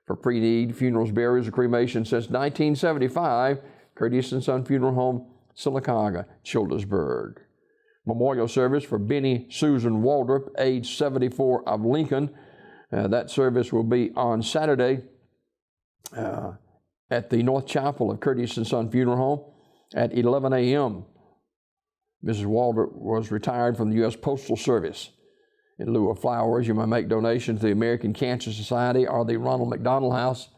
for pre-need funerals, burials, and cremation since 1975. Curtis and Son Funeral Home, Sylacauga, Childersburg. Memorial service for Benny Susan Waldrop, age 74, of Lincoln. That service will be on Saturday at the North Chapel of Curtis and Son Funeral Home at 11 a.m. Mrs. Waldrop was retired from the U.S. Postal Service. In lieu of flowers, you may make donations to the American Cancer Society or the Ronald McDonald House,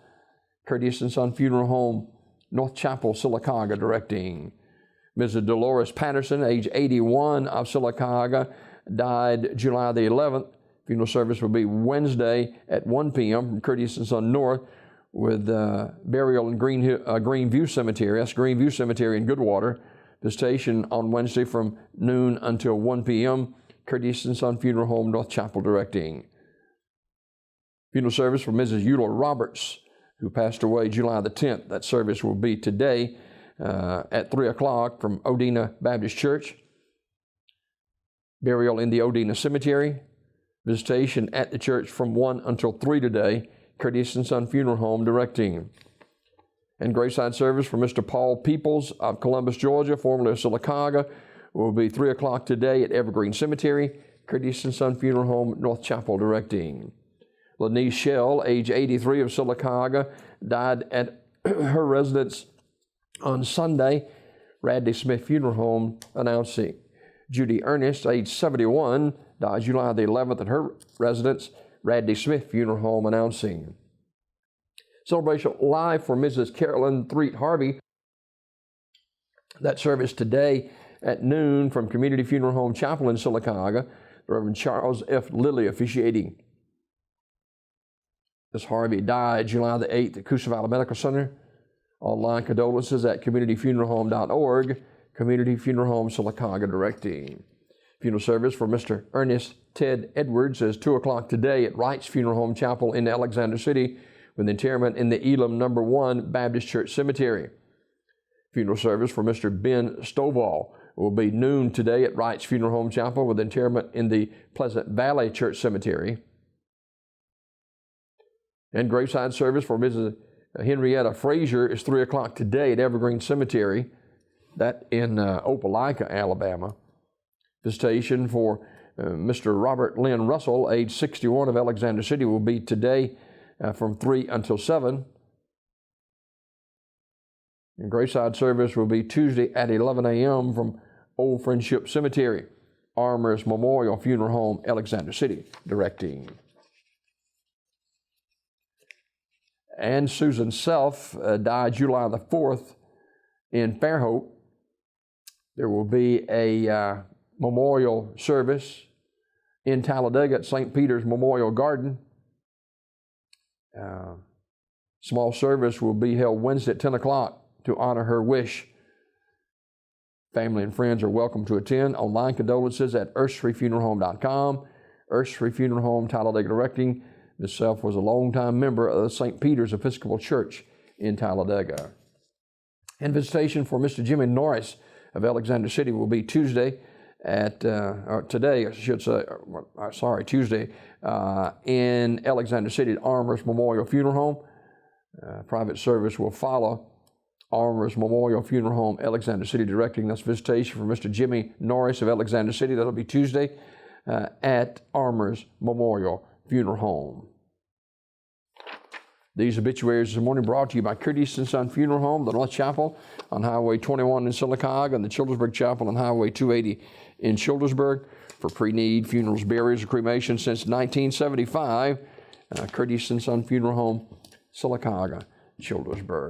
Curtis and Son Funeral Home, North Chapel, Sylacauga, directing. Mrs. Dolores Patterson, age 81, of Sylacauga, died July the 11th. Funeral service will be Wednesday at 1 p.m. from Curtis and Son North, with burial in Greenview Cemetery. That's Greenview Cemetery in Goodwater. Visitation on Wednesday from noon until 1 p.m. Curtis and Son Funeral Home, North Chapel, directing. Funeral service for Mrs. Eula Roberts, who passed away July the 10th. That service will be today at 3 o'clock from Odina Baptist Church. Burial in the Odina Cemetery. Visitation at the church from 1 until 3 today. Curtis and Son Funeral Home, directing. And graveside service for Mr. Paul Peoples of Columbus, Georgia, formerly of Sylacauga, will be 3 o'clock today at Evergreen Cemetery. Curtis and Son Funeral Home, North Chapel, directing. Lenise Shell, age 83, of Sylacauga, died at her residence on Sunday. Radley Smith Funeral Home, announcing. Judy Ernest, age 71, died July the 11th at her residence. Radley Smith Funeral Home, announcing. Celebration live for Mrs. Carolyn Threet Harvey. That service today at noon from Community Funeral Home Chapel in Sylacauga. Reverend Charles F. Lilly officiating. Miss Harvey died July the 8th at Coosa Valley Medical Center. Online condolences at communityfuneralhome.org. Community Funeral Home Sylacauga, directing. Funeral service for Mr. Ernest Ted Edwards is 2 o'clock today at Wright's Funeral Home Chapel in Alexander City, with interment in the Elam No. 1 Baptist Church Cemetery. Funeral service for Mr. Ben Stovall will be noon today at Wright's Funeral Home Chapel, with interment in the Pleasant Valley Church Cemetery. And graveside service for Mrs. Henrietta Frazier is 3 o'clock today at Evergreen Cemetery, that in Opelika, Alabama. Visitation for Mr. Robert Lynn Russell, age 61, of Alexander City, will be today from 3 until 7. And graveside service will be Tuesday at 11 a.m. from Old Friendship Cemetery. Armours Memorial Funeral Home, Alexander City, directing. And Susan Self died July the 4th in Fairhope. There will be a memorial service in Talladega at St. Peter's Memorial Garden. Small service will be held Wednesday at 10 o'clock to honor her wish. Family and friends are welcome to attend. Online condolences at earthstreetfuneralhome.com. Earth Street Funeral Home, Talladega, directing. Ms. Self was a longtime member of the St. Peter's Episcopal Church in Talladega. And visitation for Mr. Jimmy Norris of Alexander City will be Tuesday Tuesday, in Alexander City at Armours Memorial Funeral Home. Private service will follow. Armours Memorial Funeral Home, Alexander City, directing. This visitation for Mr. Jimmy Norris of Alexander City. That'll be Tuesday at Armours Memorial Funeral Home. These obituaries this morning brought to you by Curtis and Son Funeral Home, the North Chapel on Highway 21 in Sylacauga, and the Childersburg Chapel on Highway 280 in Childersburg. For pre-need funerals, burials, and cremation since 1975, Curtis and Son Funeral Home, Sylacauga, Childersburg.